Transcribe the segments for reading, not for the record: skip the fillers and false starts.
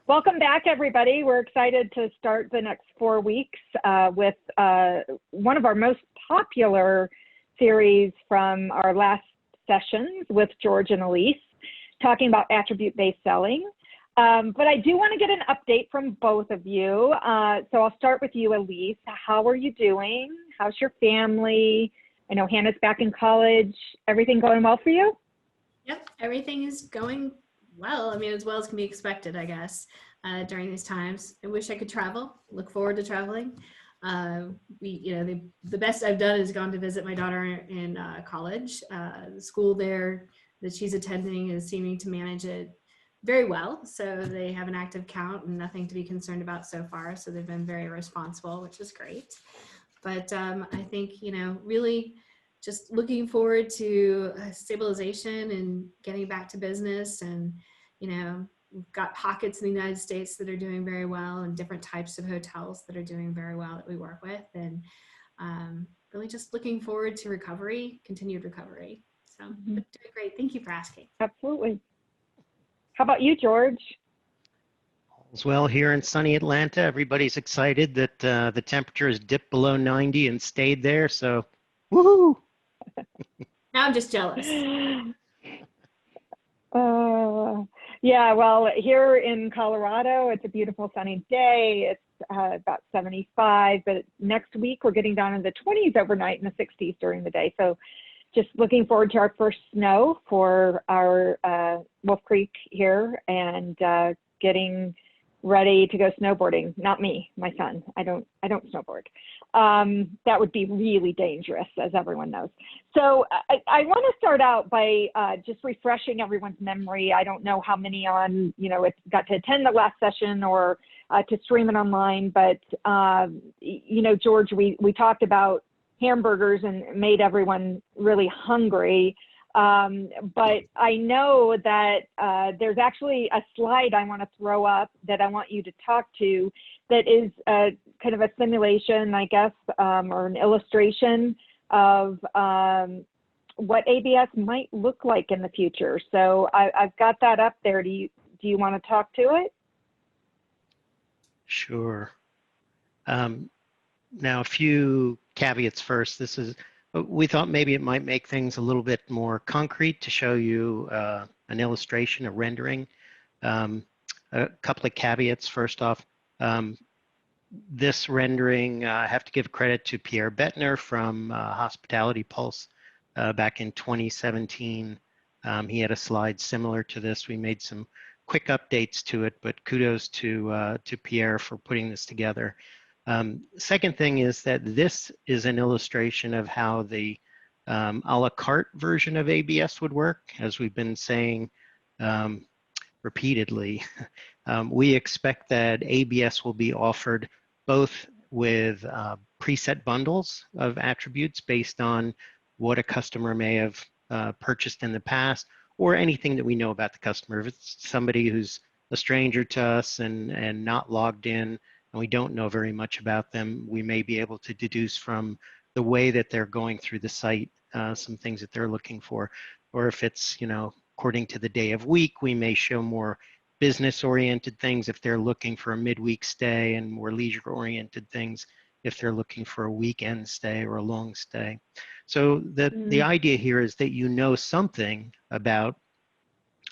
Welcome back, everybody. We're excited to start the next 4 weeks with one of our most popular series from our last sessions with George and Elise, talking about attribute-based selling. But I do want to get an update from both of you. So I'll start with you, Elise. How are you doing? How's your family? I know Hannah's back in college. Everything going well for you? Yep, everything is going well. I mean, as well as can be expected, I guess, during these times. I wish I could travel. Look forward to traveling. The best I've done is gone to visit my daughter in college. The school there that she's attending is seeming to manage it very well. So they have an active count and nothing to be concerned about so far. So they've been very responsible, which is great. But I think, really just looking forward to stabilization and getting back to business. And, we've got pockets in the United States that are doing very well and different types of hotels that are doing very well that we work with. And really just looking forward to recovery, continued recovery. So doing great. Thank you for asking. Absolutely. How about you, George? All's well here in sunny Atlanta. Everybody's excited that the temperature has dipped below 90 and stayed there. So, woohoo! Now I'm just jealous. Yeah, well, here in Colorado, it's a beautiful sunny day. It's about 75, but next week we're getting down in the 20s overnight and the 60s during the day. So just looking forward to our first snow for our Wolf Creek here and getting ready to go snowboarding. Not me, my son. I don't snowboard. That would be really dangerous, as everyone knows. So I want to start out by just refreshing everyone's memory. I don't know how many on, it got to attend the last session or to stream it online, but, George, we talked about hamburgers and made everyone really hungry. But I know that there's actually a slide I want to throw up that I want you to talk to that is kind of a simulation, I guess, or an illustration of what ABS might look like in the future. So I've got that up there. Do you want to talk to it? Sure. Now, a few caveats first. We thought maybe it might make things a little bit more concrete to show you an illustration, a rendering. A couple of caveats. First off, this rendering, I have to give credit to Pierre Bettner from Hospitality Pulse back in 2017. He had a slide similar to this. We made some quick updates to it, but kudos to Pierre for putting this together. Second thing is that this is an illustration of how the a la carte version of ABS would work. As we've been saying repeatedly, we expect that ABS will be offered both with preset bundles of attributes based on what a customer may have purchased in the past, or anything that we know about the customer. If it's somebody who's a stranger to us and not logged in, and we don't know very much about them, we may be able to deduce from the way that they're going through the site some things that they're looking for. Or if it's, according to the day of week, we may show more business-oriented things if they're looking for a midweek stay, and more leisure-oriented things if they're looking for a weekend stay or a long stay. So the idea here is that you know something about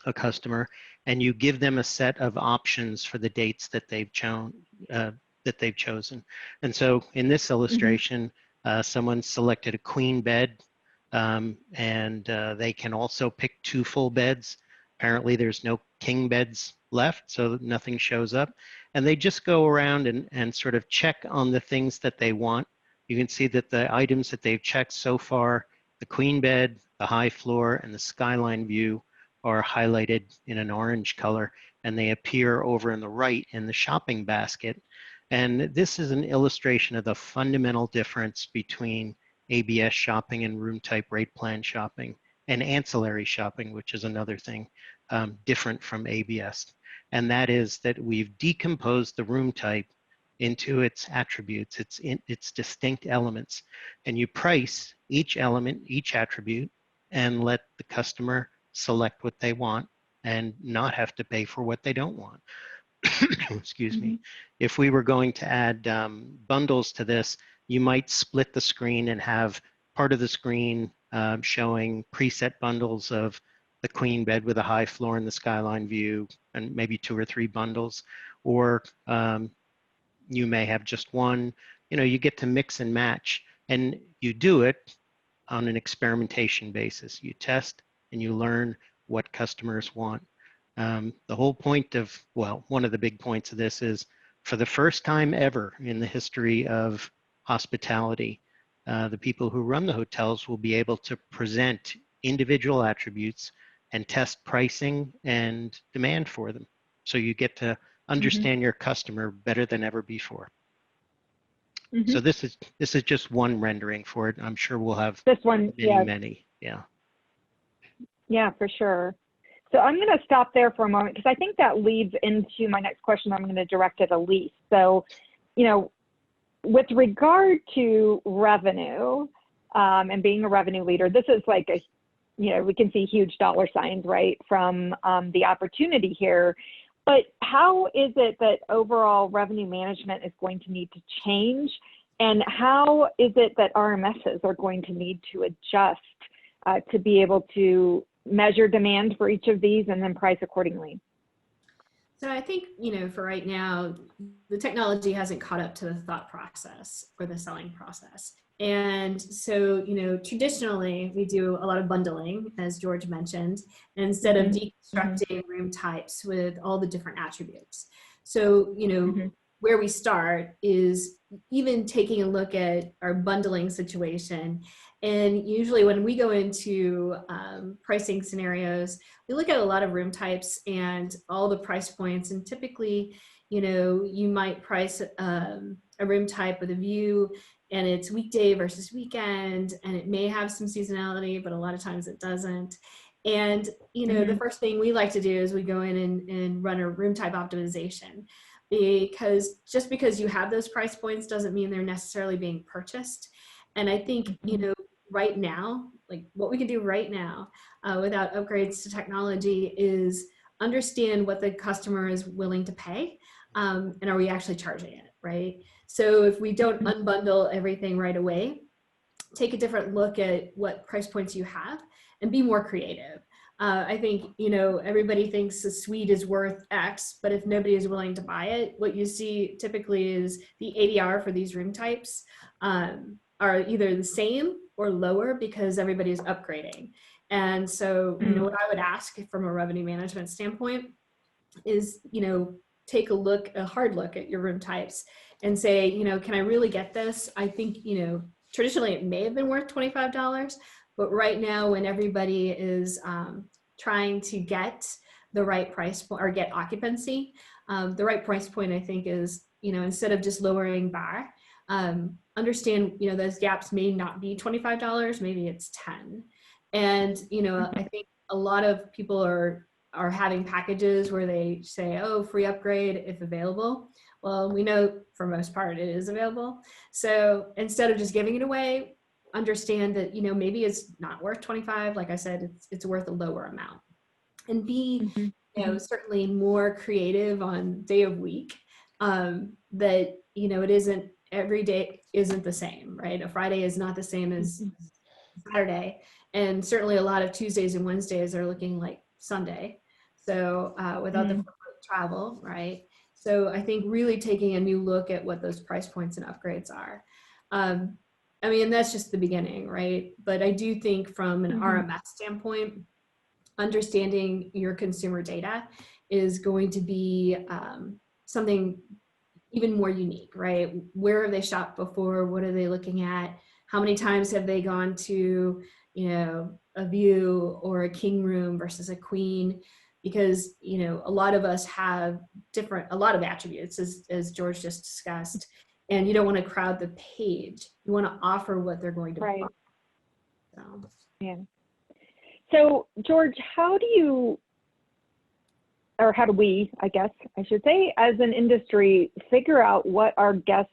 a customer, and you give them a set of options for the dates that they've chosen. And so in this illustration, someone selected a queen bed, and they can also pick 2 full beds. Apparently there's no king beds left, so nothing shows up. And they just go around and sort of check on the things that they want. You can see that the items that they've checked so far, the queen bed, the high floor, and the skyline view, are highlighted in an orange color, and they appear over on the right in the shopping basket. And this is an illustration of the fundamental difference between ABS shopping and room type rate plan shopping, and ancillary shopping, which is another thing different from ABS. And that is that we've decomposed the room type into its attributes, its distinct elements. And you price each element, each attribute, and let the customer select what they want and not have to pay for what they don't want. excuse me, if we were going to add bundles to this, you might split the screen and have part of the screen showing preset bundles of the queen bed with a high floor and the skyline view, and maybe 2 or 3 bundles, or you may have just one. You get to mix and match, and you do it on an experimentation basis. You test and you learn what customers want. The whole point of, well, one of the big points of this is, for the first time ever in the history of hospitality, the people who run the hotels will be able to present individual attributes and test pricing and demand for them. So you get to understand your customer better than ever before. So this is just one rendering for it. I'm sure we'll have this one, many. Yeah. Yeah, for sure. So I'm going to stop there for a moment, because I think that leads into my next question. I'm going to direct at Elise. So, with regard to revenue and being a revenue leader, this is like we can see huge dollar signs, right, from the opportunity here. But how is it that overall revenue management is going to need to change? And how is it that RMSs are going to need to adjust to be able to measure demand for each of these and then price accordingly? So I think, for right now, the technology hasn't caught up to the thought process or the selling process. And so, traditionally we do a lot of bundling, as George mentioned, instead of deconstructing room types with all the different attributes. So, where we start is even taking a look at our bundling situation. And usually when we go into pricing scenarios, we look at a lot of room types and all the price points. And typically, you might price a room type with a view, and it's weekday versus weekend, and it may have some seasonality, but a lot of times it doesn't. And, the first thing we like to do is we go in and run a room type optimization, because just because you have those price points doesn't mean they're necessarily being purchased. And I think, right now, like what we can do right now without upgrades to technology is understand what the customer is willing to pay, and are we actually charging it, right? So if we don't unbundle everything right away, take a different look at what price points you have and be more creative. I think, everybody thinks a suite is worth X, but if nobody is willing to buy it, what you see typically is the ADR for these room types are either the same or lower because everybody is upgrading. And so, what I would ask from a revenue management standpoint is, take a hard look at your room types and say, can I really get this? I think, traditionally it may have been worth $25, but right now when everybody is trying to get the right price point or get occupancy, the right price point, I think, is, instead of just lowering bar, understand, those gaps may not be $25, maybe it's 10. And, I think a lot of people are having packages where they say, oh, free upgrade if available. Well, we know for most part it is available. So instead of just giving it away, understand that, maybe it's not worth 25. Like I said, it's worth a lower amount. And be, certainly more creative on day of week, that, it isn't, every day isn't the same, right? A Friday is not the same as Saturday. And certainly a lot of Tuesdays and Wednesdays are looking like Sunday. So without the travel, right? So I think really taking a new look at what those price points and upgrades are. I mean, that's just the beginning, right? But I do think from an RMS standpoint, understanding your consumer data is going to be something even more unique, right? Where have they shopped before? What are they looking at? How many times have they gone to, a view or a king room versus a queen? Because, a lot of us have a lot of attributes, as George just discussed, and you don't want to crowd the page. You want to offer what they're going to buy. So. Yeah. So George, how do we, I guess I should say, as an industry, figure out what our guests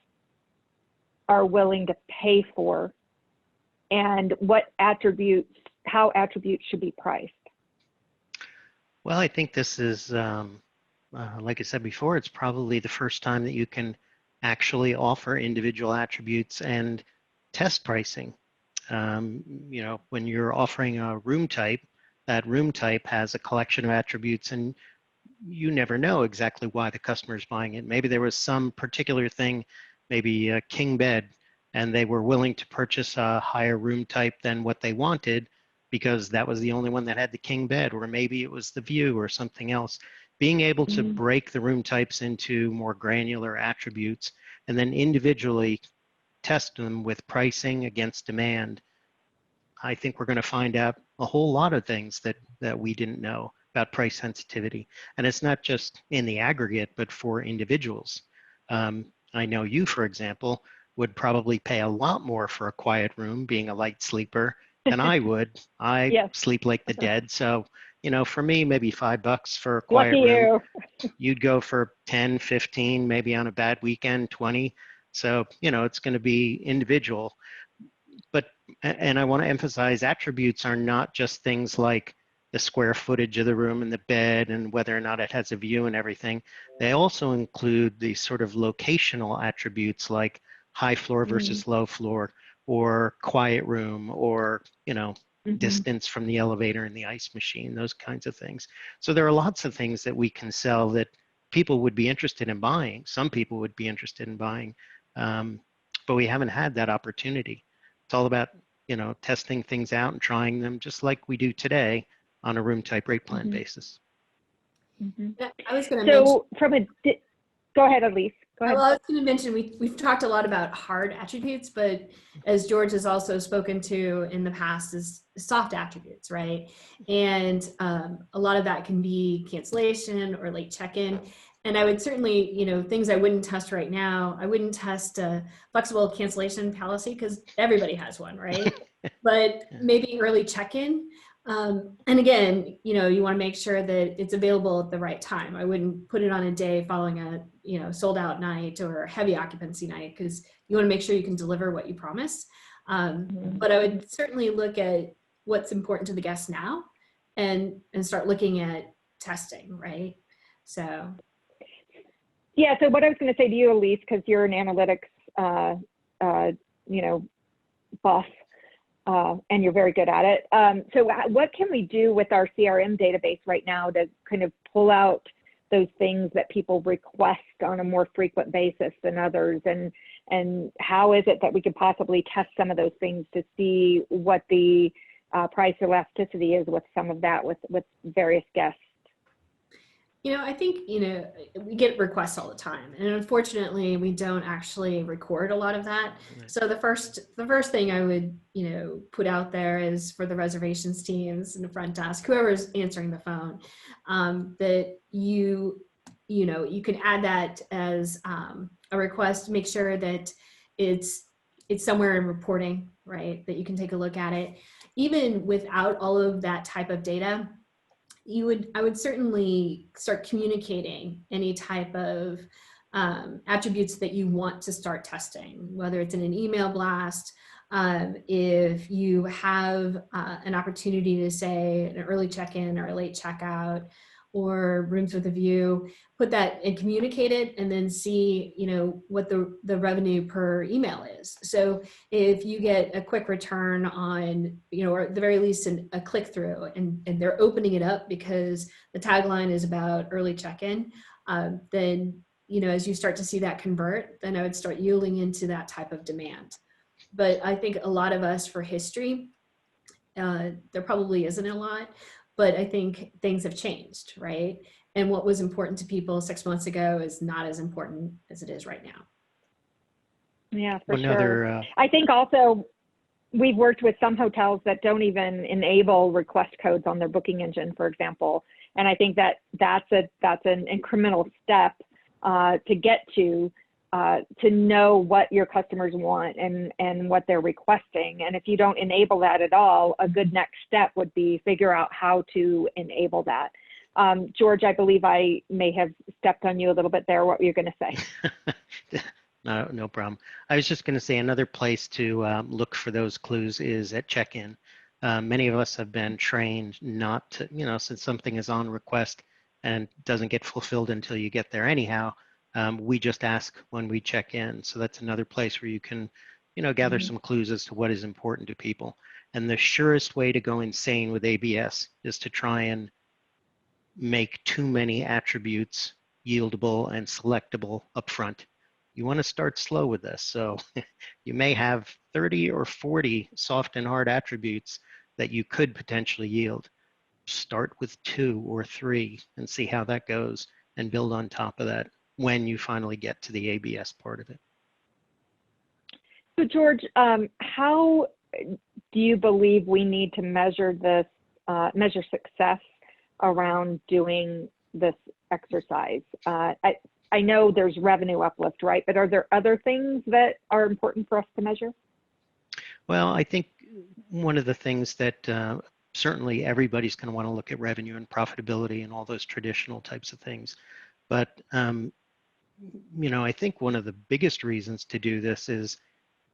are willing to pay for and how attributes should be priced? Well, I think this is like I said before, it's probably the first time that you can actually offer individual attributes and test pricing. When you're offering a room type, that room type has a collection of attributes, and you never know exactly why the customer is buying it. Maybe there was some particular thing, maybe a king bed, and they were willing to purchase a higher room type than what they wanted because that was the only one that had the king bed, or maybe it was the view or something else. Being able to break the room types into more granular attributes and then individually test them with pricing against demand, I think we're going to find out a whole lot of things that we didn't know about price sensitivity. And it's not just in the aggregate, but for individuals. I know you, for example, would probably pay a lot more for a quiet room, being a light sleeper, than I would. I Yes. sleep like the dead. So, for me, maybe $5 for a quiet Lucky room. you. You'd go for 10, 15, maybe on a bad weekend, 20. So, it's going to be individual. And I want to emphasize, attributes are not just things like the square footage of the room and the bed and whether or not it has a view and everything. They also include the sort of locational attributes like high floor versus low floor, or quiet room, or, distance from the elevator and the ice machine, those kinds of things. So there are lots of things that we can sell that people would be interested in buying. Some people would be interested in buying, but we haven't had that opportunity. It's all about, testing things out and trying them just like we do today on a room type rate plan basis. Yeah, I was going to mention. Go ahead, Elise. Go ahead. Well, I was going to mention we've talked a lot about hard attributes, but as George has also spoken to in the past, is soft attributes, right? And a lot of that can be cancellation or late check-in. And I would certainly, things I wouldn't test right now. I wouldn't test a flexible cancellation policy because everybody has one, right? But maybe early check-in. And again, you want to make sure that it's available at the right time. I wouldn't put it on a day following a, sold out night or heavy occupancy night, because you want to make sure you can deliver what you promise. But I would certainly look at what's important to the guests now and start looking at testing, right? So. Yeah, so what I was going to say to you, Elise, because you're an analytics, boss, and you're very good at it. So what can we do with our CRM database right now to kind of pull out those things that people request on a more frequent basis than others? And how is it that we could possibly test some of those things to see what the price elasticity is with some of that with various guests? I think, we get requests all the time, and unfortunately we don't actually record a lot of that. Right. So the first thing I would, put out there is for the reservations teams and the front desk, whoever's answering the phone, that you can add that as a request, make sure that it's somewhere in reporting, right? That you can take a look at it. Even without all of that type of data, I would certainly start communicating any type of attributes that you want to start testing, whether it's in an email blast, if you have an opportunity to say an early check-in or a late checkout, or rooms with a view, put that and communicate it, and then see, what the revenue per email is. So if you get a quick return on, or at the very least a click through, and they're opening it up because the tagline is about early check-in, then, as you start to see that convert, then I would start yielding into that type of demand. But I think a lot of us, for history, there probably isn't a lot, but I think things have changed, right? And what was important to people 6 months ago is not as important as it is right now. Yeah, for sure. I think also we've worked with some hotels that don't even enable request codes on their booking engine, for example. And I think that's an incremental step to get to know what your customers want and what they're requesting. And if you don't enable that at all, a good next step would be figure out how to enable that. George, I believe I may have stepped on you a little bit there. What were you going to say? No problem. I was just going to say another place to look for those clues is at check-in. Many of us have been trained not to, since something is on request and doesn't get fulfilled until you get there anyhow. We just ask when we check in. So that's another place where you can, gather some clues as to what is important to people. And the surest way to go insane with ABS is to try and make too many attributes yieldable and selectable upfront. You want to start slow with this. So you may have 30 or 40 soft and hard attributes that you could potentially yield. Start with 2 or 3 and see how that goes and build on top of that when you finally get to the ABS part of it. So George, how do you believe we need to measure this, measure success around doing this exercise? I know there's revenue uplift, right? But are there other things that are important for us to measure? Well, I think one of the things that certainly everybody's going to want to look at revenue and profitability and all those traditional types of things. But, I think one of the biggest reasons to do this is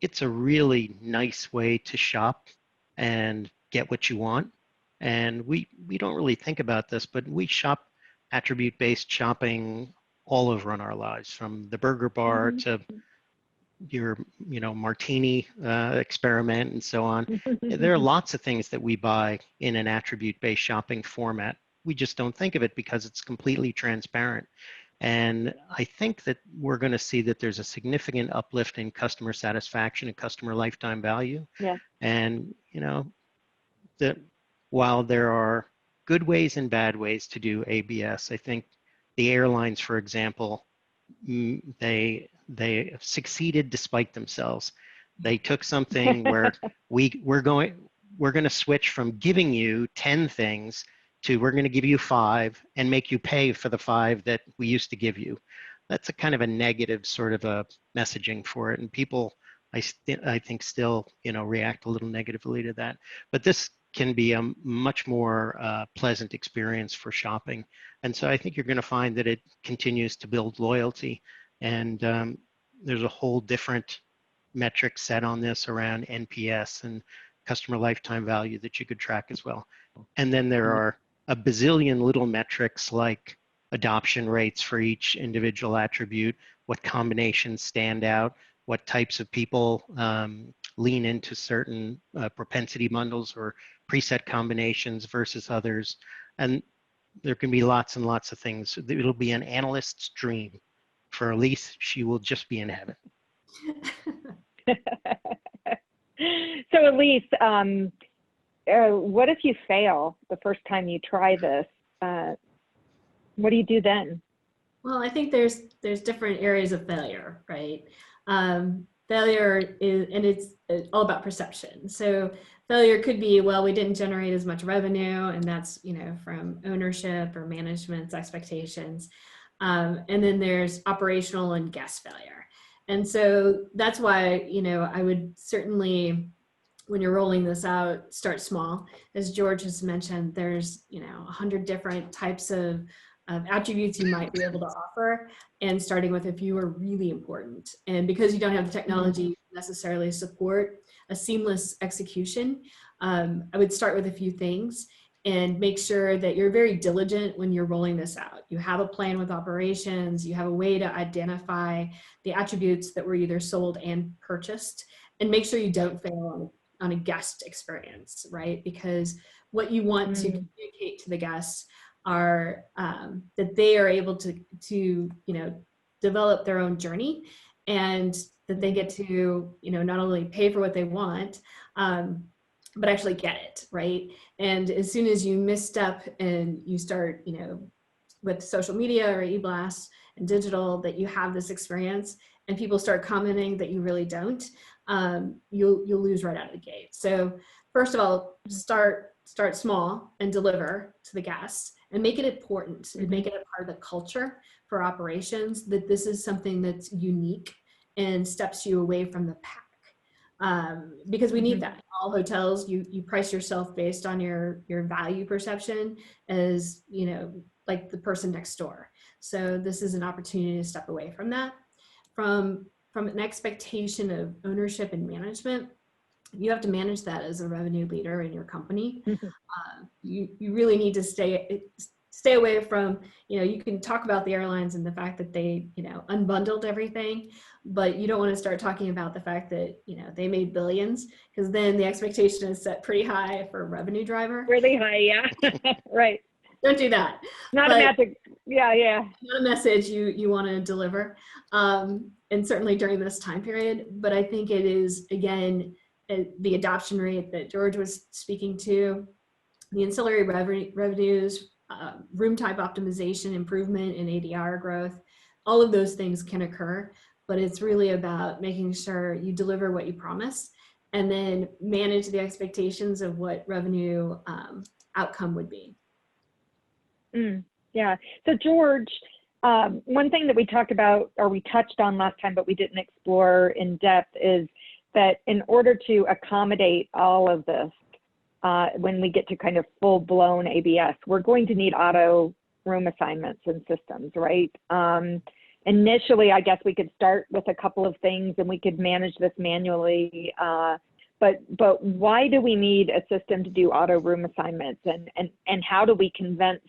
it's a really nice way to shop and get what you want. And we don't really think about this, but we shop attribute-based shopping all over in our lives, from the burger bar to your martini experiment and so on. There are lots of things that we buy in an attribute-based shopping format. We just don't think of it because it's completely transparent. And I think that we're going to see that there's a significant uplift in customer satisfaction and customer lifetime value. Yeah. And that while there are good ways and bad ways to do ABS, I think the airlines, for example, they succeeded despite themselves. They took something where we're going to switch from giving you 10 things to we're going to give you 5 and make you pay for the 5 that we used to give you. That's a kind of a negative sort of a messaging for it, and people I think still react a little negatively to that. But this can be a much more pleasant experience for shopping. And so I think you're going to find that it continues to build loyalty. And there's a whole different metric set on this around NPS and customer lifetime value that you could track as well. And then there are a bazillion little metrics like adoption rates for each individual attribute, what combinations stand out, what types of people lean into certain propensity bundles or preset combinations versus others. And there can be lots and lots of things. It'll be an analyst's dream. For Elise, she will just be in heaven. So Elise, what if you fail the first time you try this? What do you do then? Well, I think there's different areas of failure, right? Failure is, and it's all about perception. So failure could be, well, we didn't generate as much revenue, and that's from ownership or management's expectations. And then there's operational and guest failure. And so that's why I would certainly, when you're rolling this out, start small. As George has mentioned, there's 100 different types of attributes you might be able to offer, and starting with a few are really important. And because you don't have the technology to necessarily support a seamless execution, I would start with a few things and make sure that you're very diligent when you're rolling this out. You have a plan with operations, you have a way to identify the attributes that were either sold and purchased, and make sure you don't fail on a guest experience, right? Because what you want to communicate to the guests are that they are able to develop their own journey, and that they get to not only pay for what they want, but actually get it, right? And as soon as you misstep and you start with social media or e-blasts and digital that you have this experience, and people start commenting that you really don't, you'll lose right out of the gate. So first of all, start small and deliver to the guests, and make it important and make it a part of the culture for operations that this is something that's unique and steps you away from the pack. Because we need that. All hotels, you price yourself based on your value perception as like the person next door. So this is an opportunity to step away from that. From an expectation of ownership and management, you have to manage that as a revenue leader in your company. You really need to stay away from, you can talk about the airlines and the fact that they, unbundled everything, but you don't want to start talking about the fact that, they made billions, because then the expectation is set pretty high for a revenue driver. Really high, yeah. Right. Don't do that. Not a magic, yeah. Not a message you want to deliver. And certainly during this time period, but I think it is, again, the adoption rate that George was speaking to, the ancillary revenues, room type optimization, improvement in ADR growth, all of those things can occur, but it's really about making sure you deliver what you promise and then manage the expectations of what revenue outcome would be. Yeah. So George, one thing that we talked about, or we touched on last time, but we didn't explore in depth, is that in order to accommodate all of this, when we get to kind of full-blown ABS, we're going to need auto room assignments and systems, right? Initially, I guess we could start with a couple of things and we could manage this manually. But why do we need a system to do auto room assignments, and how do we convince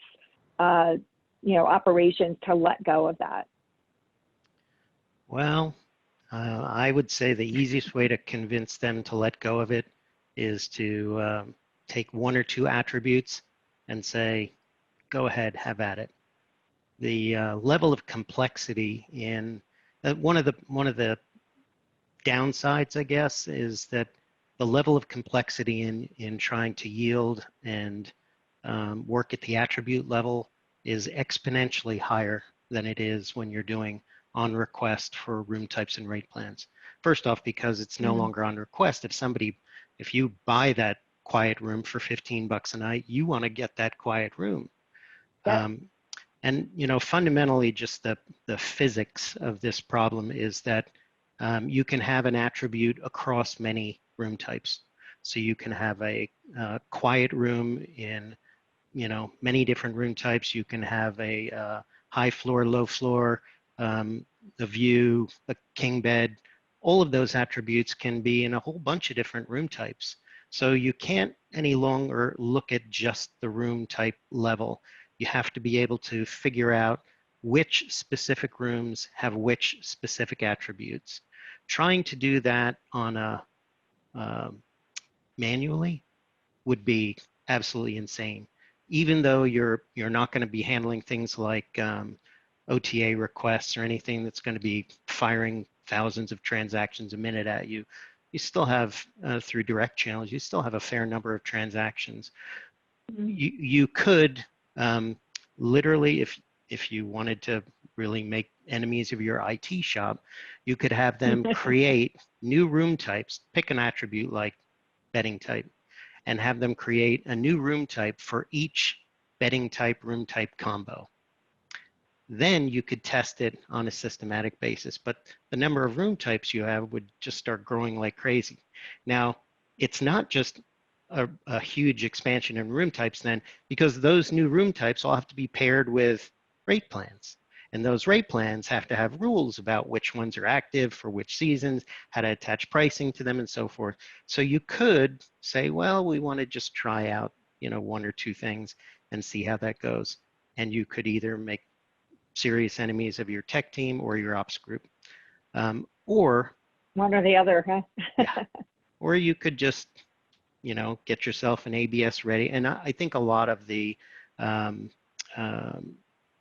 operations to let go of that? Well, I would say the easiest way to convince them to let go of it is to take one or two attributes and say, go ahead, have at it. The level of complexity in one of the downsides, I guess, is that the level of complexity in trying to yield and work at the attribute level is exponentially higher than it is when you're doing on request for room types and rate plans. First off, because it's no longer on request. If you buy that quiet room for $15 a night, you want to get that quiet room. Yep. And fundamentally, just the physics of this problem is that you can have an attribute across many room types. So you can have a quiet room in many different room types. You can have a high floor, low floor, a view, a king bed. All of those attributes can be in a whole bunch of different room types. So you can't any longer look at just the room type level. You have to be able to figure out which specific rooms have which specific attributes. Trying to do that on a manually would be absolutely insane. Even though you're not going to be handling things like OTA requests or anything that's going to be firing thousands of transactions a minute at you, you still have, through direct channels, you still have a fair number of transactions. You could literally, if you wanted to really make enemies of your IT shop, you could have them create new room types, pick an attribute like bedding type, and have them create a new room type for each bedding type, room type combo. Then you could test it on a systematic basis, but the number of room types you have would just start growing like crazy. Now, it's not just a huge expansion in room types then, because those new room types all have to be paired with rate plans. And those rate plans have to have rules about which ones are active for which seasons, how to attach pricing to them, and so forth. So you could say, well, we want to just try out, one or two things and see how that goes. And you could either make serious enemies of your tech team or your ops group, or one or the other, huh? Yeah. Or you could just, get yourself an ABS ready. And I think a lot of the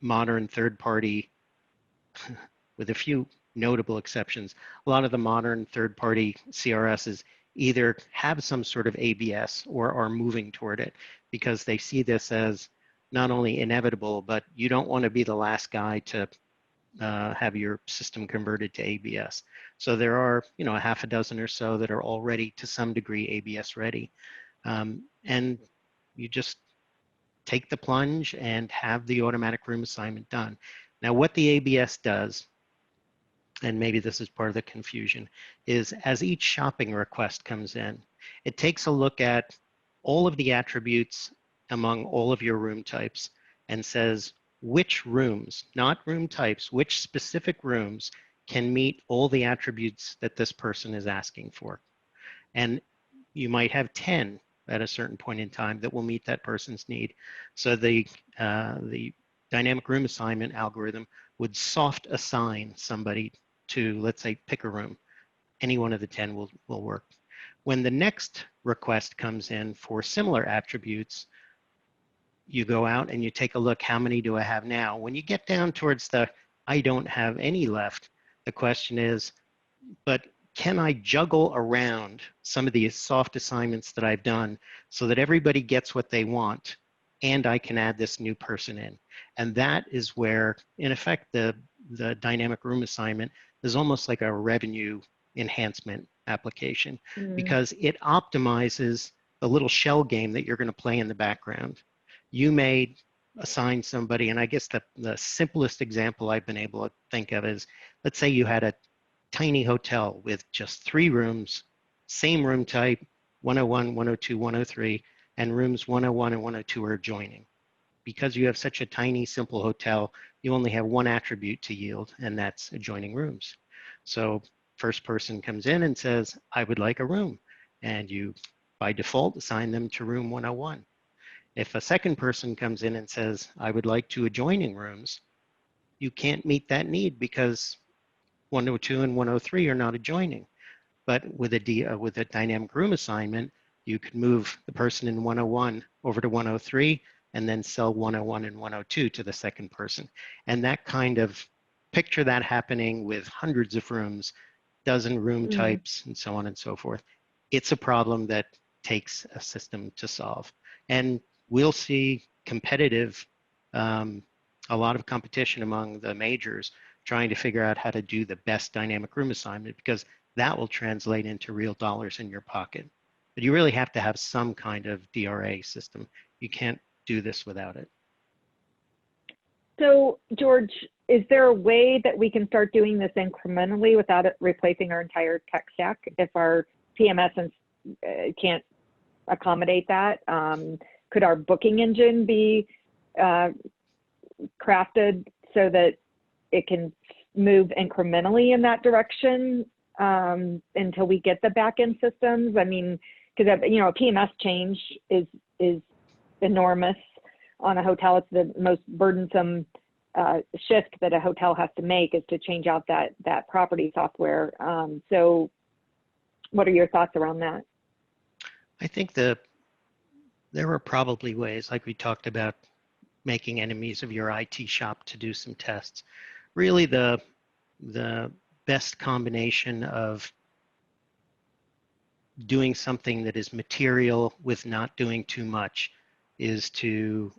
modern third-party, with a few notable exceptions, a lot of the modern third-party CRSs either have some sort of ABS or are moving toward it because they see this as not only inevitable, but you don't want to be the last guy to have your system converted to ABS. So there are, a half a dozen or so that are already to some degree ABS ready. And you just take the plunge and have the automatic room assignment done. Now, what the ABS does, and maybe this is part of the confusion, is as each shopping request comes in, it takes a look at all of the attributes among all of your room types and says which rooms, not room types, which specific rooms can meet all the attributes that this person is asking for. And you might have 10 at a certain point in time that will meet that person's need. So the dynamic room assignment algorithm would soft assign somebody to, let's say, pick a room. Any one of the 10 will work. When the next request comes in for similar attributes, you go out and you take a look, how many do I have now? When you get down towards the I don't have any left, the question is, but can I juggle around some of these soft assignments that I've done so that everybody gets what they want and I can add this new person in? And that is where, in effect, the dynamic room assignment is almost like a revenue enhancement application because it optimizes the little shell game that you're going to play in the background. You may assign somebody, and I guess the simplest example I've been able to think of is, let's say you had a tiny hotel with just 3 rooms, same room type, 101, 102, 103, and rooms 101 and 102 are adjoining. Because you have such a tiny, simple hotel, you only have one attribute to yield, and that's adjoining rooms. So first person comes in and says, I would like a room. And you, by default, assign them to room 101. If a second person comes in and says, I would like 2 adjoining rooms, you can't meet that need because 102 and 103 are not adjoining. But with a dynamic room assignment, you could move the person in 101 over to 103 and then sell 101 and 102 to the second person. And that kind of, picture that happening with hundreds of rooms, dozen room types, and so on and so forth. It's a problem that takes a system to solve. And we'll see competitive, a lot of competition among the majors trying to figure out how to do the best dynamic room assignment, because that will translate into real dollars in your pocket. But you really have to have some kind of DRA system. You can't do this without it. So, George, is there a way that we can start doing this incrementally without it replacing our entire tech stack if our PMS can't accommodate that? Could our booking engine be crafted so that it can move incrementally in that direction until we get the back-end systems? I mean, because a PMS change is enormous on a hotel. It's the most burdensome shift that a hotel has to make, is to change out that property software. So what are your thoughts around that? I think there are probably ways, like we talked about, making enemies of your IT shop to do some tests. Really the best combination of doing something that is material with not doing too much is to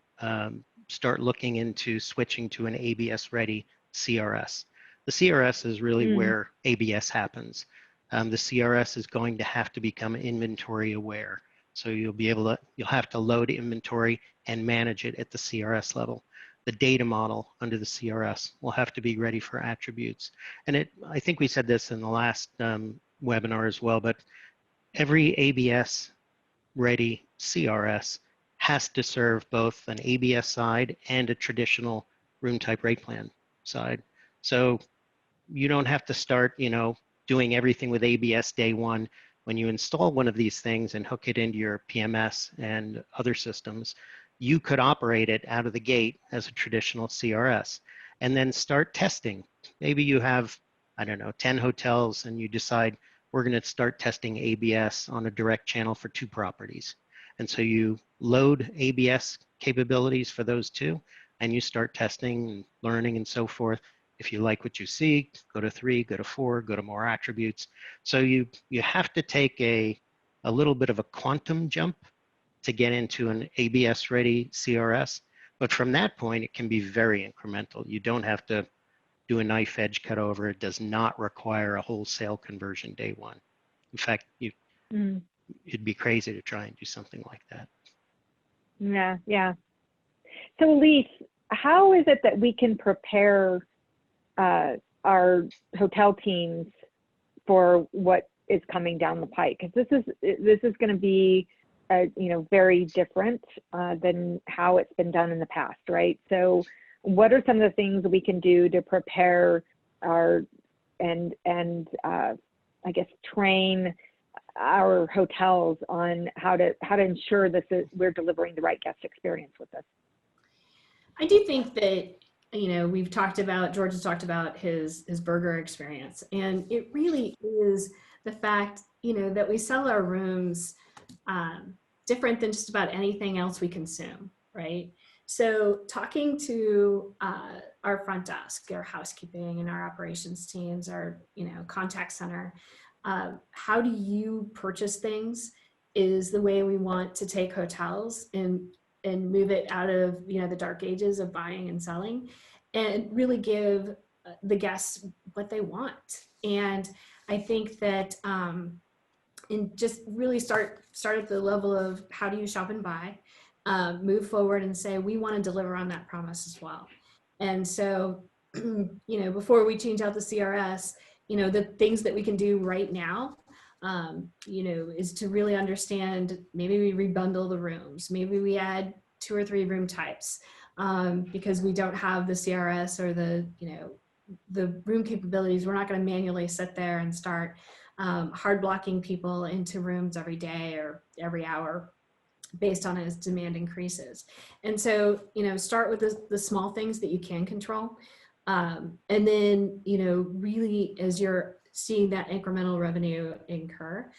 start looking into switching to an ABS ready CRS. The CRS is really where ABS happens. The CRS is going to have to become inventory aware. So you'll have to load inventory and manage it at the CRS level. The data model under the CRS will have to be ready for attributes. And I think we said this in the last webinar as well, but every ABS ready CRS has to serve both an ABS side and a traditional room type rate plan side. So you don't have to start, doing everything with ABS day one. When you install one of these things and hook it into your PMS and other systems, you could operate it out of the gate as a traditional CRS and then start testing. Maybe you have, 10 hotels and you decide we're going to start testing ABS on a direct channel for 2 properties. And so you load ABS capabilities for those 2 and you start testing and learning and so forth. If you like what you see, go to 3, go to 4, go to more attributes. So you have to take a little bit of a quantum jump to get into an ABS ready CRS. But from that point, it can be very incremental. You don't have to do a knife edge cut over. It does not require a wholesale conversion day one. In fact, it'd be crazy to try and do something like that. Yeah. So Elise, how is it that we can prepare our hotel teams for what is coming down the pike? Because this is going to be very different than how it's been done in the past, right? So what are some of the things that we can do to prepare our and I guess train our hotels on how to ensure we're delivering the right guest experience with this? I do think that, you know, George has talked about his burger experience, and it really is the fact, you know, that we sell our rooms different than just about anything else we consume, right? So talking to our front desk, our housekeeping and our operations teams, our, you know, contact center, how do you purchase things is the way we want to take hotels and move it out of, you know, the dark ages of buying and selling, and really give the guests what they want. And I think that and just really start at the level of how do you shop and buy, move forward and say, we want to deliver on that promise as well. And so, you know, before we change out the CRS, you know, the things that we can do right now, you know, is to really understand, maybe we rebundle the rooms, maybe we add 2 or 3 room types, because we don't have the CRS or the, you know, the room capabilities. We're not going to manually sit there and start hard blocking people into rooms every day or every hour based on as demand increases. And so, you know, start with the small things that you can control. And then, you know, really as you're seeing that incremental revenue incur,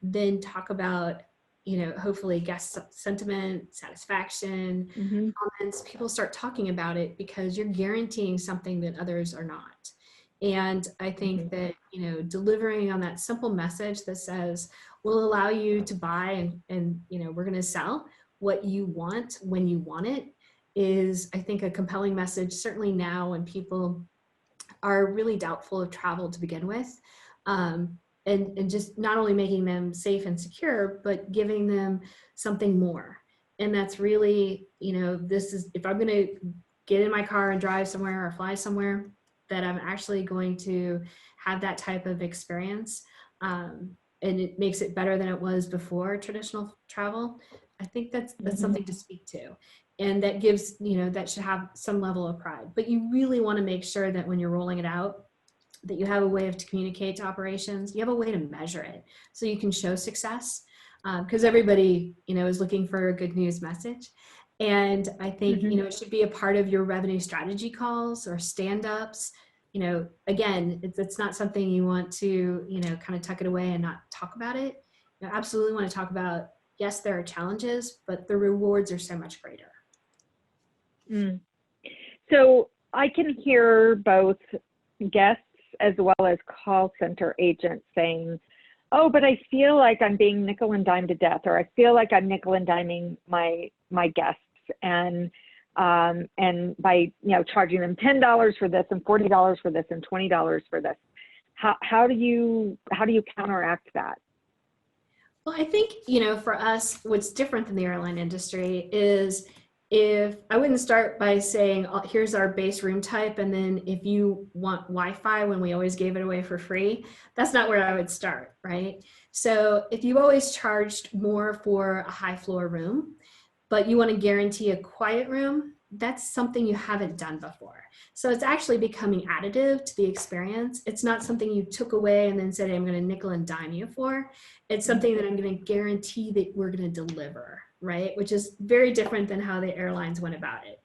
then talk about, you know, hopefully guest sentiment, satisfaction, comments. People start talking about it because you're guaranteeing something that others are not. And I think that, you know, delivering on that simple message that says, we'll allow you to buy and you know, we're going to sell what you want when you want it, is, I think, a compelling message, certainly now when people are really doubtful of travel to begin with. And just not only making them safe and secure, but giving them something more. And that's really, you know, this is, if I'm going to get in my car and drive somewhere or fly somewhere, that I'm actually going to have that type of experience. And it makes it better than it was before traditional travel. I think that's something to speak to. And that gives, you know, that should have some level of pride. But you really want to make sure that when you're rolling it out, that you have a way to communicate to operations, you have a way to measure it so you can show success, because everybody, you know, is looking for a good news message. And I think, you know, it should be a part of your revenue strategy calls or stand-ups. You know, again, it's not something you want to, you know, kind of tuck it away and not talk about it. You absolutely want to talk about, yes, there are challenges, but the rewards are so much greater. So I can hear both guests as well as call center agents saying, oh, but I feel like I'm being nickel and dime to death, or I feel like I'm nickel and diming my guests, and by, you know, charging them $10 for this and $40 for this and $20 for this. How do you counteract that? Well, I think, you know, for us, what's different than the airline industry is, if I wouldn't start by saying, oh, here's our base room type, and then if you want Wi-Fi, when we always gave it away for free, that's not where I would start, right? So if you always charged more for a high floor room, but you want to guarantee a quiet room, that's something you haven't done before. So it's actually becoming additive to the experience. It's not something you took away and then said, I'm going to nickel and dime you for. It's something that I'm going to guarantee that we're going to deliver, right? Which is very different than how the airlines went about it.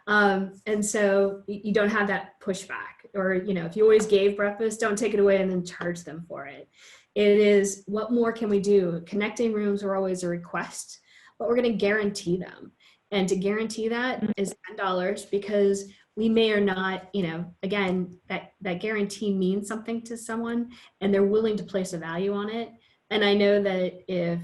And so you don't have that pushback, or, you know, if you always gave breakfast, don't take it away and then charge them for it. It is, what more can we do? Connecting rooms are always a request, but we're going to guarantee them. And to guarantee that is $10, because we may or not, you know, again, that guarantee means something to someone and they're willing to place a value on it. And I know that if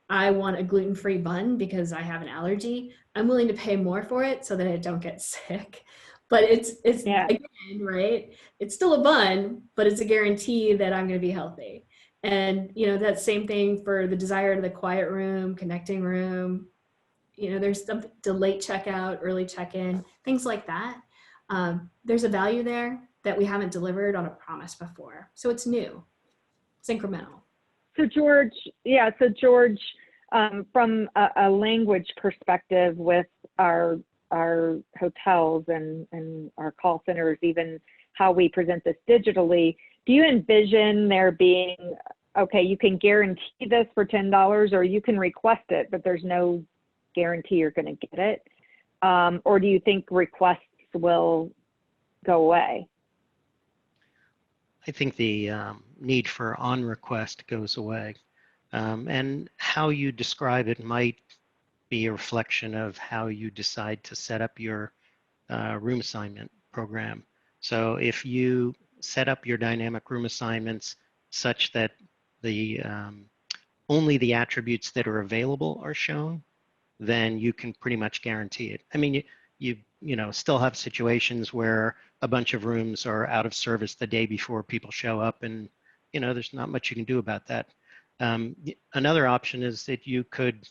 I want a gluten-free bun because I have an allergy, I'm willing to pay more for it so that I don't get sick. But it's again, right? It's still a bun, but it's a guarantee that I'm going to be healthy. And, you know, that same thing for the desire to the quiet room, connecting room. You know, there's some late checkout, early check-in, things like that. There's a value there that we haven't delivered on a promise before. So it's new, it's incremental. So George, from a language perspective with our hotels and our call centers, even how we present this digitally, do you envision there being okay, you can guarantee this for $10, or you can request it, but there's no guarantee you're going to get it? Or do you think requests will go away? I think the need for on request goes away. And how you describe it might be a reflection of how you decide to set up your room assignment program. So if you set up your dynamic room assignments such that the only the attributes that are available are shown, then you can pretty much guarantee it. I mean, you know, still have situations where a bunch of rooms are out of service the day before people show up, and you know, there's not much you can do about that. Another option is that you could,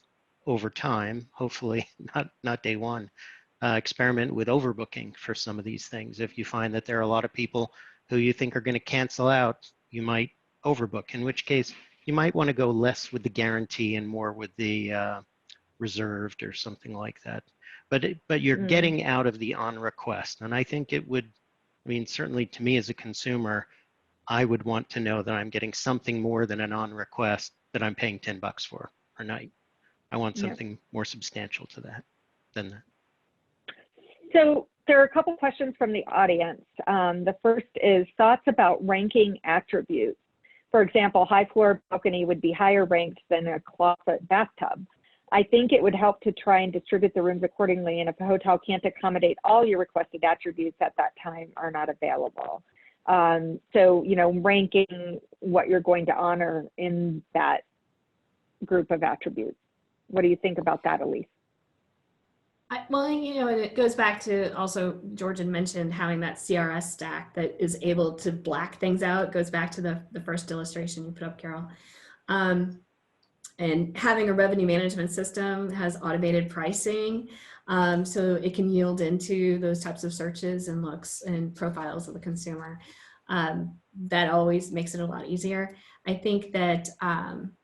over time, hopefully not day one, experiment with overbooking for some of these things. If you find that there are a lot of people who you think are going to cancel out, you might overbook, in which case you might want to go less with the guarantee and more with the reserved or something like that. But you're getting out of the on request. And I think it would, I mean, certainly to me as a consumer, I would want to know that I'm getting something more than an on request that I'm paying $10 for per night. I want something more substantial to that than that. So there are a couple questions from the audience. The first is thoughts about ranking attributes. For example, high floor balcony would be higher ranked than a closet bathtub. I think it would help to try and distribute the rooms accordingly, and if a hotel can't accommodate all your requested attributes at that time are not available. So, you know, ranking what you're going to honor in that group of attributes. What do you think about that, Elise? Well, you know, and it goes back to also, George had mentioned having that CRS stack that is able to black things out. It goes back to the first illustration you put up, Carol. And having a revenue management system that has automated pricing, so it can yield into those types of searches and looks and profiles of the consumer. That always makes it a lot easier. I think that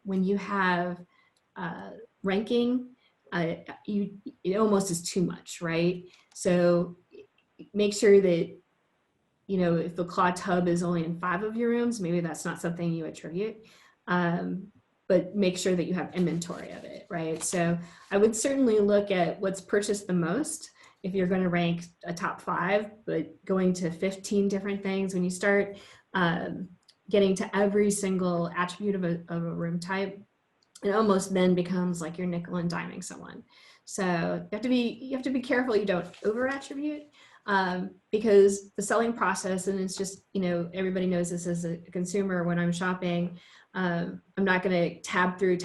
when you have ranking, it almost is too much, right? So make sure that, you know, if the claw tub is only in 5 of your rooms, maybe that's not something you attribute. But make sure that you have inventory of it, right? So I would certainly look at what's purchased the most if you're going to rank a top 5, but going to 15 different things, when you start getting to every single attribute of a room type, it almost then becomes like you're nickel and diming someone. So you have to be careful you don't over attribute, because the selling process, and it's just, you know, everybody knows this as a consumer. When I'm shopping, I'm not going to tab through.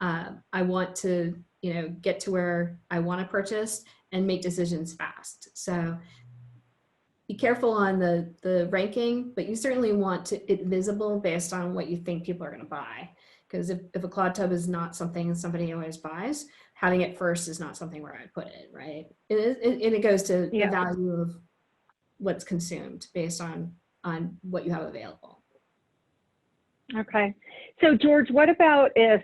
I want to, you know, get to where I want to purchase and make decisions fast. So be careful on the ranking, but you certainly want it visible based on what you think people are going to buy. Because if a claw tub is not something somebody always buys, having it first is not something where I put it, right? And it goes to the value of what's consumed based on what you have available. Okay. So George, what about if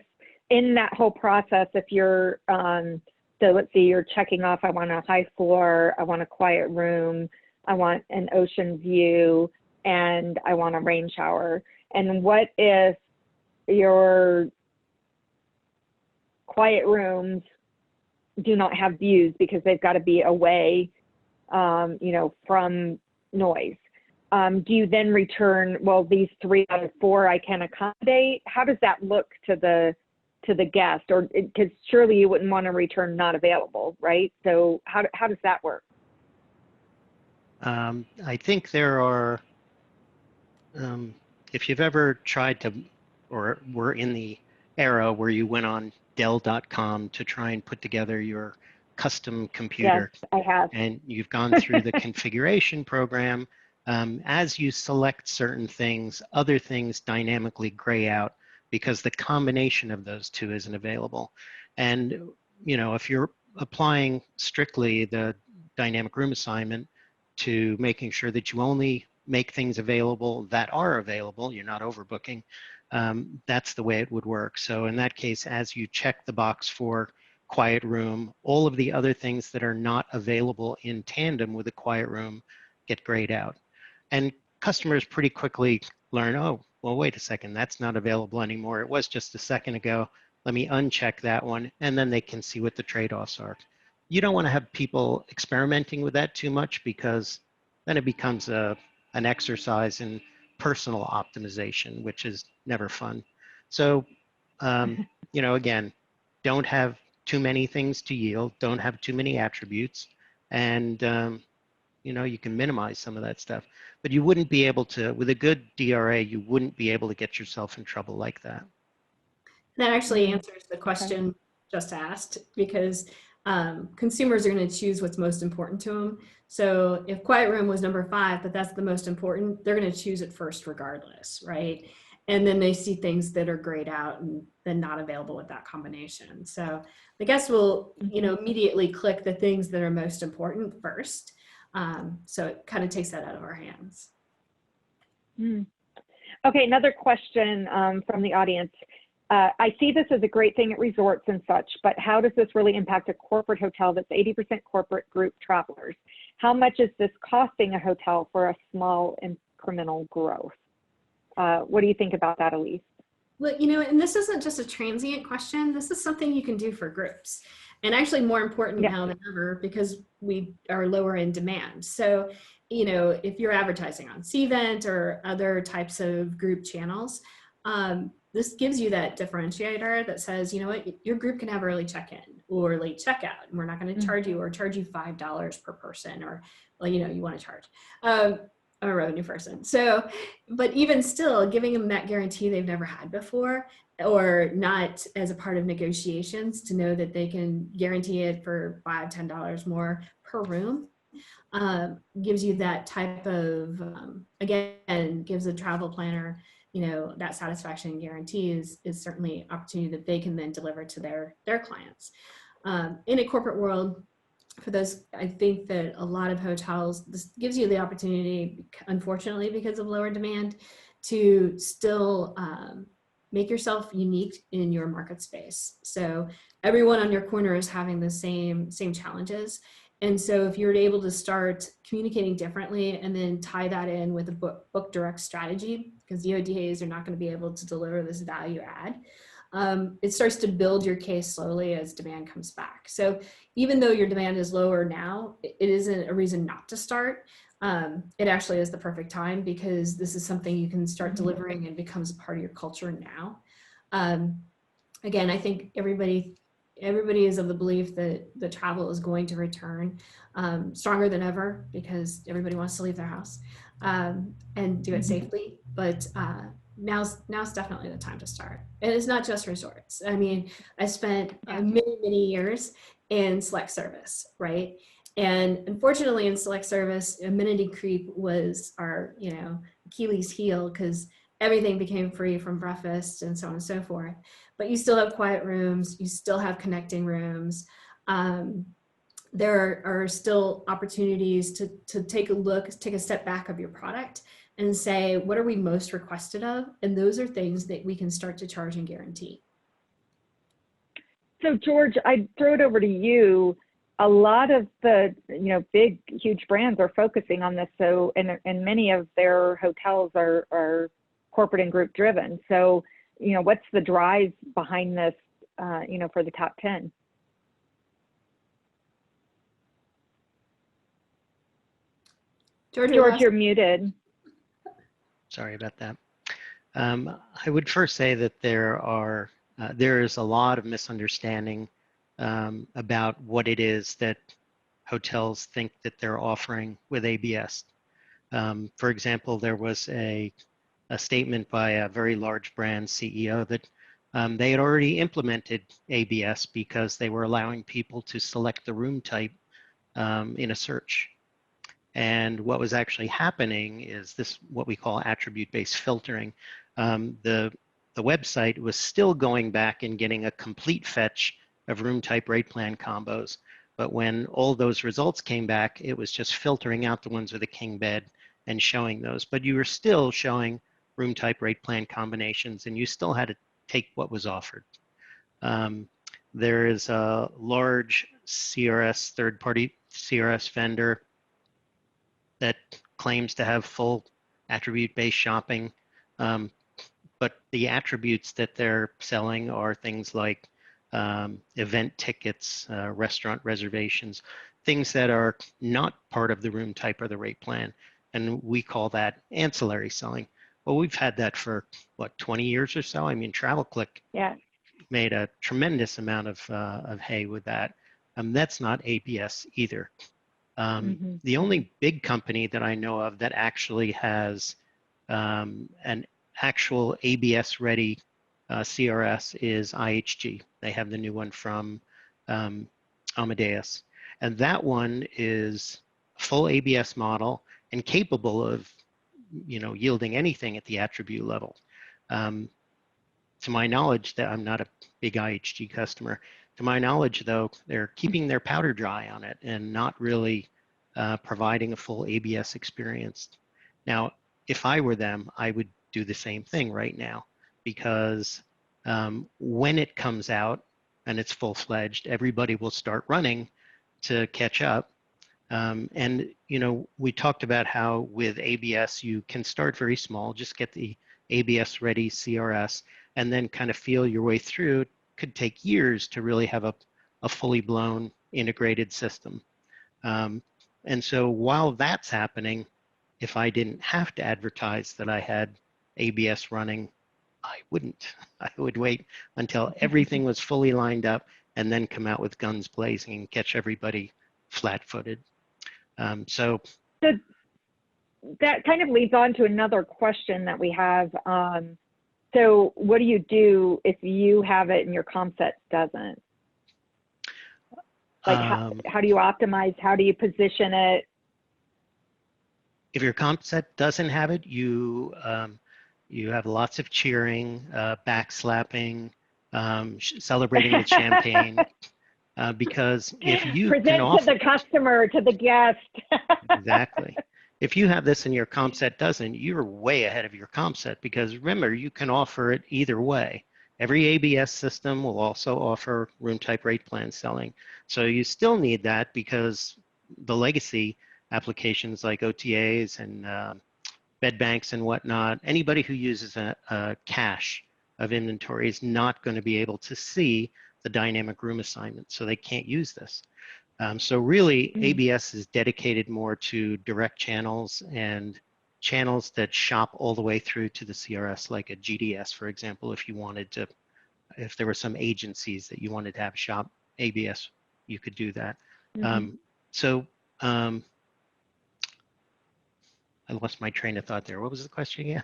in that whole process, if you're, so let's see, you're checking off, I want a high floor, I want a quiet room, I want an ocean view, and I want a rain shower. And what if your quiet rooms do not have views because they've got to be away, you know, from noise? Do you then return, well, these 3 out of 4 I can accommodate? How does that look to the guest? Or because surely you wouldn't want to return not available, right? So how does that work? I think there are, if you've ever tried to, or were in the era where you went on Dell.com to try and put together your custom computer. Yes, I have. And you've gone through the configuration program. As you select certain things, other things dynamically gray out because the combination of those two isn't available. And, you know, if you're applying strictly the dynamic room assignment to making sure that you only make things available that are available, you're not overbooking, that's the way it would work. So in that case, as you check the box for quiet room, all of the other things that are not available in tandem with the quiet room get grayed out. And customers pretty quickly learn, oh, well, wait a second, that's not available anymore. It was just a second ago. Let me uncheck that one, and then they can see what the trade-offs are. You don't want to have people experimenting with that too much, because then it becomes an exercise in personal optimization, which is never fun. So, again, don't have too many things to yield, don't have too many attributes, and you can minimize some of that stuff. But you wouldn't be able to, with a good DRA, you wouldn't be able to get yourself in trouble like that. That actually Mm, answers the okay. question just asked, because consumers are going to choose what's most important to them. So if quiet room was number 5, but that's the most important, they're going to choose it first regardless, right? And then they see things that are grayed out and then not available with that combination. So the guest will, immediately click the things that are most important first. So it kind of takes that out of our hands. Mm. Okay, another question from the audience. I see this as a great thing at resorts and such, but how does this really impact a corporate hotel that's 80% corporate group travelers? How much is this costing a hotel for a small incremental growth? What do you think about that, Elise? Well, and this isn't just a transient question. This is something you can do for groups, and actually more important now than ever, because we are lower in demand. So, if you're advertising on Cvent or other types of group channels, this gives you that differentiator that says, you know what, your group can have early check-in or late checkout, and we're not going to charge you, or charge you $5 per person, or, well, you want to charge. A revenue person. So, but even still, giving them that guarantee they've never had before, or not as a part of negotiations, to know that they can guarantee it for $5, $10 more per room, gives you that type of, again, gives a travel planner, that satisfaction and guarantee is certainly an opportunity that they can then deliver to their clients. In a corporate world, for those, I think that a lot of hotels, this gives you the opportunity, unfortunately, because of lower demand, to still make yourself unique in your market space. So everyone on your corner is having the same challenges. And so if you're able to start communicating differently, and then tie that in with a book direct strategy, because the OTAs are not going to be able to deliver this value add, it starts to build your case slowly as demand comes back. So even though your demand is lower now, it isn't a reason not to start. It actually is the perfect time, because this is something you can start delivering and becomes a part of your culture now. Again, I think everybody is of the belief that the travel is going to return stronger than ever, because everybody wants to leave their house and do it safely. But now's definitely the time to start. And it's not just resorts. I mean, I spent many years in select service, right? And unfortunately, in select service, amenity creep was our, Achilles heel, because everything became free from breakfast and so on and so forth. But you still have quiet rooms, you still have connecting rooms. There are still opportunities to take a step back of your product and say, what are we most requested of? And those are things that we can start to charge and guarantee. So George, I'd throw it over to you. A lot of the big, huge brands are focusing on this. So, and many of their hotels are corporate and group driven. So, what's the drive behind this, for the top 10? George, you're muted. Sorry about that. I would first say that there is a lot of misunderstanding about what it is that hotels think that they're offering with ABS. For example, there was a statement by a very large brand CEO that they had already implemented ABS because they were allowing people to select the room type in a search. And what was actually happening is this, what we call attribute-based filtering. The website was still going back and getting a complete fetch of room type rate plan combos. But when all those results came back, it was just filtering out the ones with a king bed and showing those. But you were still showing room type rate plan combinations, and you still had to take what was offered. There is a large CRS, third-party CRS vendor that claims to have full attribute-based shopping. but the attributes that they're selling are things like event tickets, restaurant reservations, things that are not part of the room type or the rate plan. And we call that ancillary selling. Well, we've had that for, what, 20 years or so? I mean, TravelClick Yeah. made a tremendous amount of hay with that. That's not ABS either. The only big company that I know of that actually has an actual ABS-ready CRS is IHG. They have the new one from Amadeus. And that one is a full ABS model and capable of, yielding anything at the attribute level. To my knowledge, that I'm not a big IHG customer. To my knowledge, though, they're keeping their powder dry on it and not really providing a full ABS experience. Now, if I were them, I would do the same thing right now, because when it comes out and it's full-fledged, everybody will start running to catch up. And we talked about how with ABS you can start very small, just get the ABS ready CRS, and then kind of feel your way through. It could take years to really have a fully blown integrated system. And so while that's happening, if I didn't have to advertise that I had ABS running, I wouldn't. I would wait until everything was fully lined up and then come out with guns blazing and catch everybody flat-footed. So that kind of leads on to another question that we have. So what do you do if you have it and your comp set doesn't? Like how do you optimize? How do you position it? If your comp set doesn't have it, you have lots of cheering, backslapping, celebrating with champagne. Because if you present to the customer, to the guest. Exactly. If you have this and your comp set doesn't, you're way ahead of your comp set, because remember, you can offer it either way. Every ABS system will also offer room type rate plan selling. So you still need that, because the legacy applications like OTAs and bed banks and whatnot, anybody who uses a cache of inventory is not going to be able to see the dynamic room assignment, so they can't use this. So really, ABS is dedicated more to direct channels and channels that shop all the way through to the CRS, like a GDS, for example. If you wanted to, if there were some agencies that you wanted to have shop ABS, you could do that. I lost my train of thought there. What was the question again?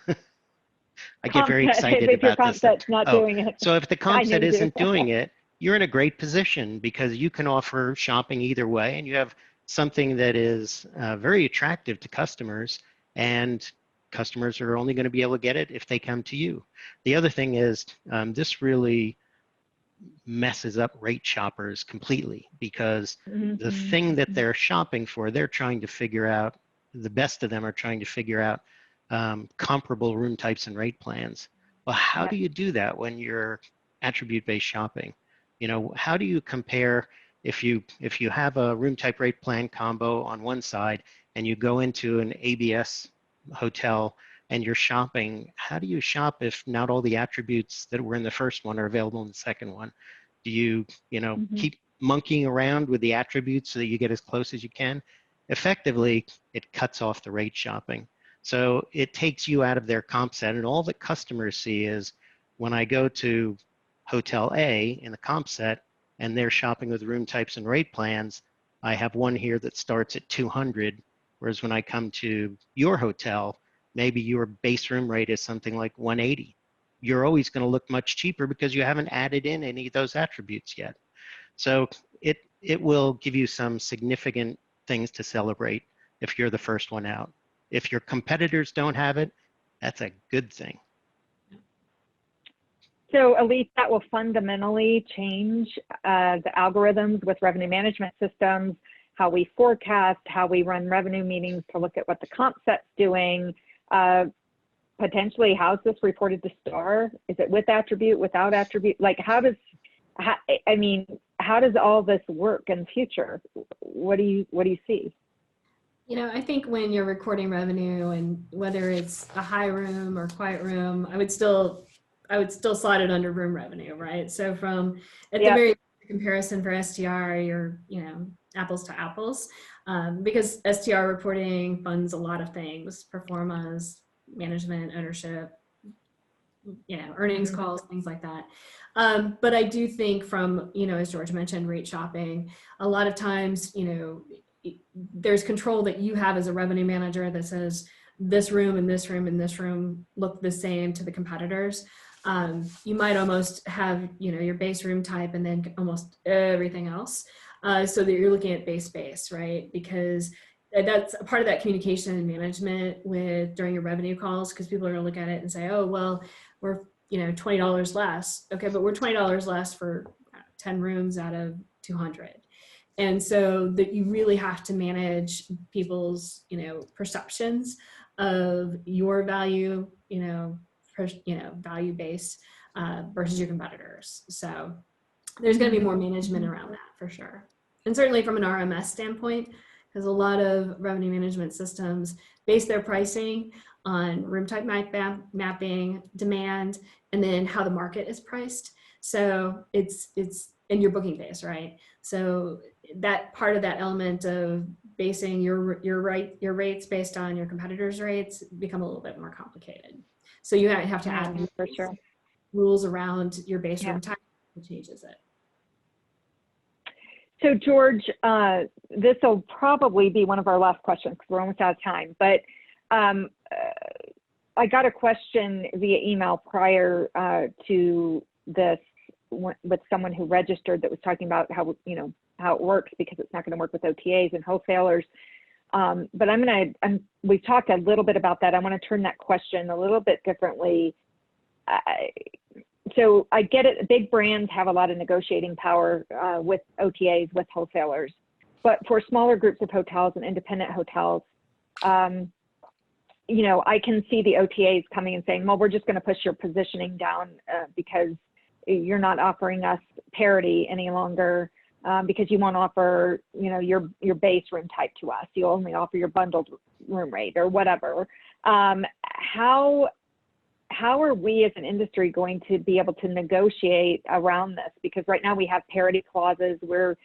I get very excited if your about comp this. set's not doing it. So if the comp set isn't doing it, you're in a great position, because you can offer shopping either way, and you have something that is very attractive to customers, and customers are only going to be able to get it if they come to you. The other thing is this really messes up rate shoppers completely, because the thing that they're shopping for, they're trying to figure out, the best of them are trying to figure out comparable room types and rate plans. Well, how do you do that when you're attribute-based shopping? How do you compare if you have a room type rate plan combo on one side and you go into an ABS hotel and you're shopping? How do you shop if not all the attributes that were in the first one are available in the second one? Do you keep monkeying around with the attributes so that you get as close as you can? Effectively, it cuts off the rate shopping. So it takes you out of their comp set, and all that customers see is, when I go to Hotel A in the comp set and they're shopping with room types and rate plans, I have one here that starts at 200, whereas when I come to your hotel, maybe your base room rate is something like 180. You're always going to look much cheaper because you haven't added in any of those attributes yet. So it will give you some significant things to celebrate if you're the first one out. If your competitors don't have it, that's a good thing. So Elise, that will fundamentally change the algorithms with revenue management systems, how we forecast, how we run revenue meetings to look at what the comp set's doing. Potentially, how's this reported to STAR? Is it with attribute, without attribute? Like, how does all this work in the future? What do you see? I think when you're recording revenue, and whether it's a high room or quiet room, I would still slide it under room revenue, right? So from at the Yeah. very comparison for STR, you're, apples to apples, because STR reporting funds a lot of things: performance, management, ownership, earnings Mhm. calls, things like that. But I do think from, as George mentioned, rate shopping, a lot of times, there's control that you have as a revenue manager that says this room and this room and this room look the same to the competitors. You might almost have, your base room type and then almost everything else. So that you're looking at base, right? Because that's a part of that communication and management during your revenue calls, because people are going to look at it and say, oh, well, we're $20 less. Okay, but we're $20 less for 10 rooms out of 200. And so that you really have to manage people's perceptions of your value, value base versus your competitors. So there's going to be more management around that for sure. And certainly from an RMS standpoint, because a lot of revenue management systems base their pricing on room type mapping, demand, and then how the market is priced. So it's in your booking base, right? So that part of that element of basing your rates based on your competitors' rates become a little bit more complicated. So you have to add For sure. rules around your base Yeah. room type that changes it. So George, this will probably be one of our last questions because we're almost out of time, but I got a question via email prior to this with someone who registered that was talking about how it works, because it's not going to work with OTAs and wholesalers. But we've talked a little bit about that. I want to turn that question a little bit differently. So I get it. Big brands have a lot of negotiating power with OTAs, with wholesalers. But for smaller groups of hotels and independent hotels, I can see the OTAs coming and saying, well, we're just going to push your positioning down because you're not offering us parity any longer, because you won't offer, your base room type to us. You only offer your bundled room rate or whatever. How are we as an industry going to be able to negotiate around this? Because right now we have parity clauses. We're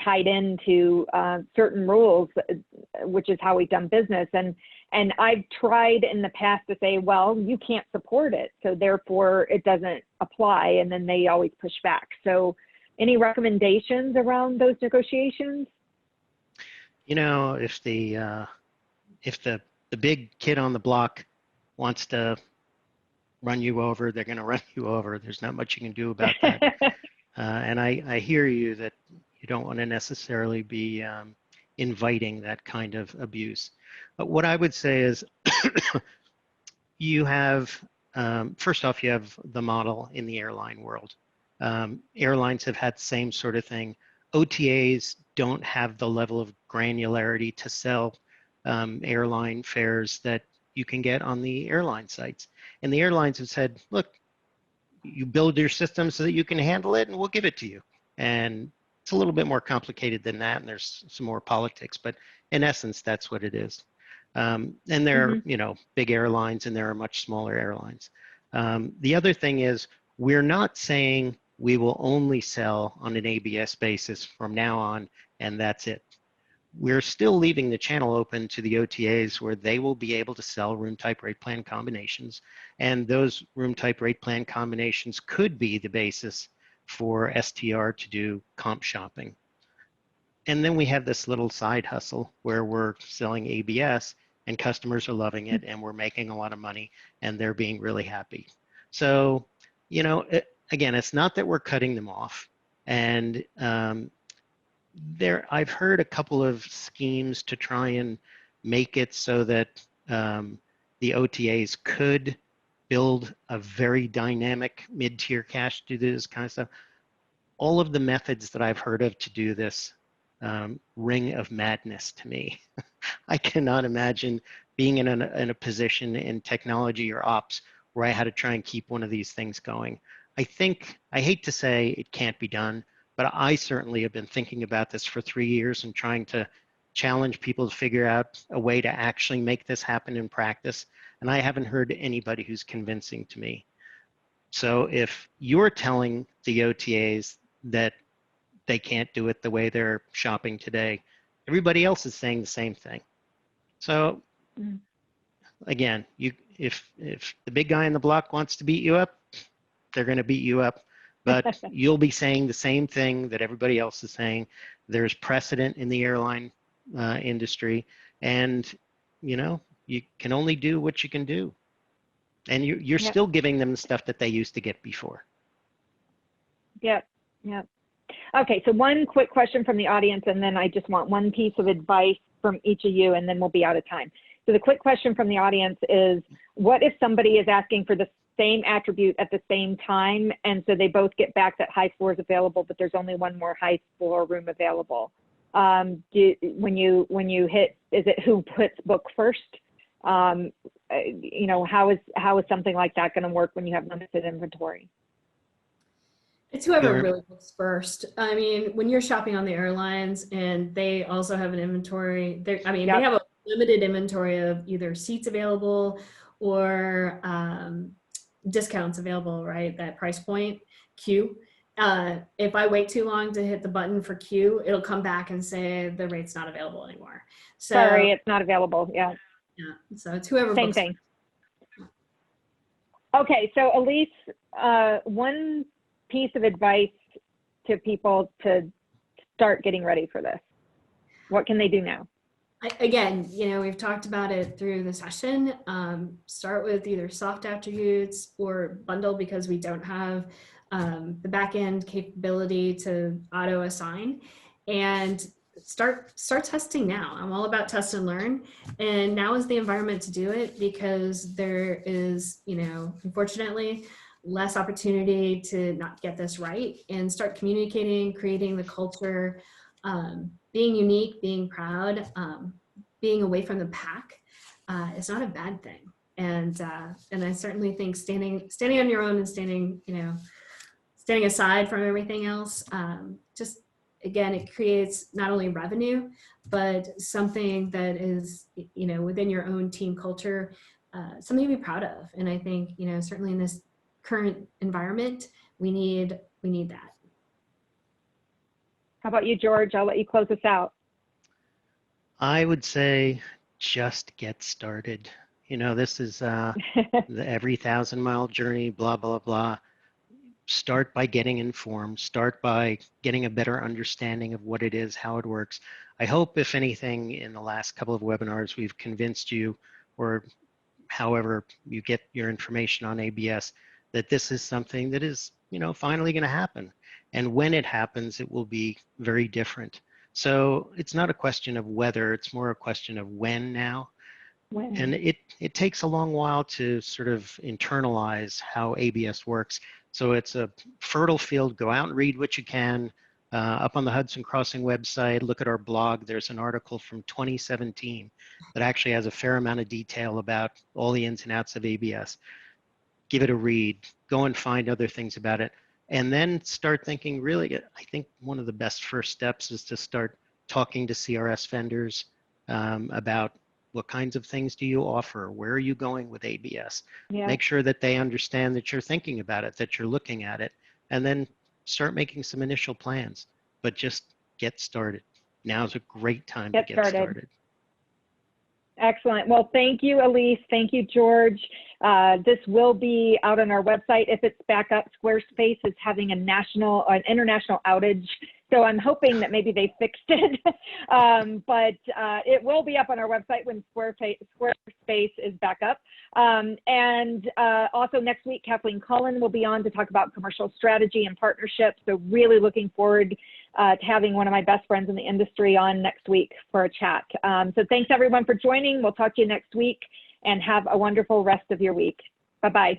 tied into certain rules, which is how we've done business. And I've tried in the past to say, well, you can't support it, so therefore it doesn't apply. And then they always push back. So any recommendations around those negotiations? If the big kid on the block wants to run you over, they're going to run you over. There's not much you can do about that. And I hear you that you don't want to necessarily be inviting that kind of abuse. But what I would say is you have, first off, you have the model in the airline world. Airlines have had the same sort of thing. OTAs don't have the level of granularity to sell airline fares that you can get on the airline sites. And the airlines have said, look, you build your system so that you can handle it and we'll give it to you. And it's a little bit more complicated than that, and there's some more politics, but in essence, that's what it is. And there are, big airlines and there are much smaller airlines. The other thing is, we're not saying we will only sell on an ABS basis from now on, and that's it. We're still leaving the channel open to the OTAs where they will be able to sell room type rate plan combinations. And those room type rate plan combinations could be the basis for STR to do comp shopping. And then we have this little side hustle where we're selling ABS and customers are loving it and we're making a lot of money and they're being really happy. So, again, it's not that we're cutting them off. And I've heard a couple of schemes to try and make it so that the OTAs could build a very dynamic mid-tier cache to do this kind of stuff. All of the methods that I've heard of to do this ring of madness to me. I cannot imagine being in a position in technology or ops where I had to try and keep one of these things going. I hate to say it can't be done, but I certainly have been thinking about this for 3 years and trying to challenge people to figure out a way to actually make this happen in practice. And I haven't heard anybody who's convincing to me. So if you're telling the OTAs that they can't do it the way they're shopping today, everybody else is saying the same thing. So again, if the big guy in the block wants to beat you up, they're going to beat you up, but you'll be saying the same thing that everybody else is saying. There's precedent in the airline industry, and you can only do what you can do, and you're still giving them the stuff that they used to get before. Yep. Okay, so one quick question from the audience, and then I just want one piece of advice from each of you, and then we'll be out of time. So the quick question from the audience is, what if somebody is asking for the same attribute at the same time, and so they both get back that high floor is available, but there's only one more high floor room available? When you hit, is it who puts book first? How is something like that going to work when you have limited inventory? It's whoever really books first. I mean, when you're shopping on the airlines and they also have an inventory, they have a limited inventory of either seats available or discounts available, right? That price point, queue. If I wait too long to hit the button for queue, it'll come back and say the rate's not available anymore. So, sorry, it's not available. Yeah. So it's whoever same books thing. Okay, so Elise, one piece of advice to people to start getting ready for this. What can they do now? Again, we've talked about it through the session. Start with either soft attributes or bundle, because we don't have the back-end capability to auto assign, and start testing now. I'm all about test and learn, and now is the environment to do it, because there is, unfortunately, less opportunity to not get this right, and start communicating, creating the culture, being unique, being proud, being away from the pack is not a bad thing. And I certainly think standing on your own and standing aside from everything else, just again, it creates not only revenue, but something that is, within your own team culture, something to be proud of. And I think, certainly in this current environment, we need that. How about you, George? I'll let you close us out. I would say just get started. This is the every 1,000-mile journey, blah, blah, blah. Start by getting informed. Start by getting a better understanding of what it is, how it works. I hope, if anything, in the last couple of webinars, we've convinced you, or however you get your information on ABS, that this is something that is, finally going to happen. And when it happens, it will be very different. So it's not a question of whether, it's more a question of when now. When? And it takes a long while to sort of internalize how ABS works. So it's a fertile field. Go out and read what you can. Up on the Hudson Crossing website, look at our blog. There's an article from 2017 that actually has a fair amount of detail about all the ins and outs of ABS. Give it a read. Go and find other things about it. And then start thinking, really, I think one of the best first steps is to start talking to CRS vendors about what kinds of things do you offer? Where are you going with ABS? Yeah. Make sure that they understand that you're thinking about it, that you're looking at it, and then start making some initial plans. But just get started. Now's a great time to get started. Excellent. Well, thank you, Elise. Thank you, George. This will be out on our website if it's back up. Squarespace is having an international outage, so I'm hoping that maybe they fixed it. But it will be up on our website when Squarespace is back up. And also next week, Kathleen Cullen will be on to talk about commercial strategy and partnerships. So really looking forward to having one of my best friends in the industry on next week for a chat. So thanks everyone for joining. We'll talk to you next week, and have a wonderful rest of your week. Bye-bye.